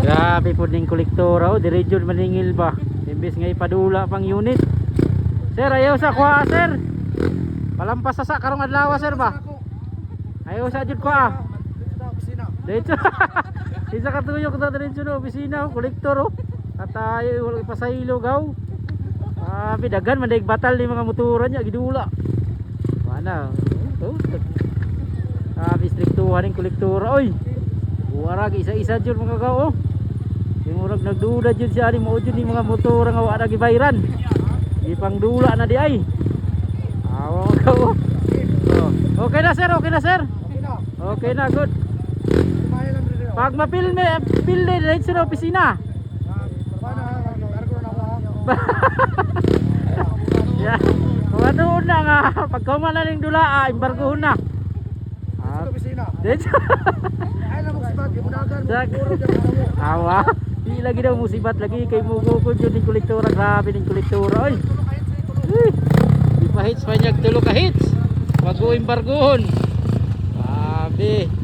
Grabe po ning kolektora oh, diretso maningil ba. Imbes nga ipadula pang unit. Sir, ayaw sa kuha sir. Palampas sa karong adlaw sir ba? Ayaw sa jud kuha. Diretso. Isa ka tuyok na diretso no opisina oh, kolektor oh. At tayo wala pasaylo gaw. Dagan man daig batal ni mga motoran niya gidula. Mana? Oh. Striktuhan ning kolektora oy. Buwarag isa-isa jud mga gaw oh. Murag nagduda jud siya ni mo jud ni mga motor nga wala gibayran. Di pangdula na di ay. Awa ko. Okay na sir, okay na sir. Okay na, good. Pag mapilme, pilde diretso sa opisina. Ya. Ano na nga pagkauman na ning dula, embargohon na. Diretso. Ay na mo sibat, gibunagan mo. Awa. Di lagi daw musibat lagi kay mugukod yun ng kolektora. Grabe ng kolektora oy. Di pa hits pa niya tulo ka hits. Wag go embargohon. Grabe.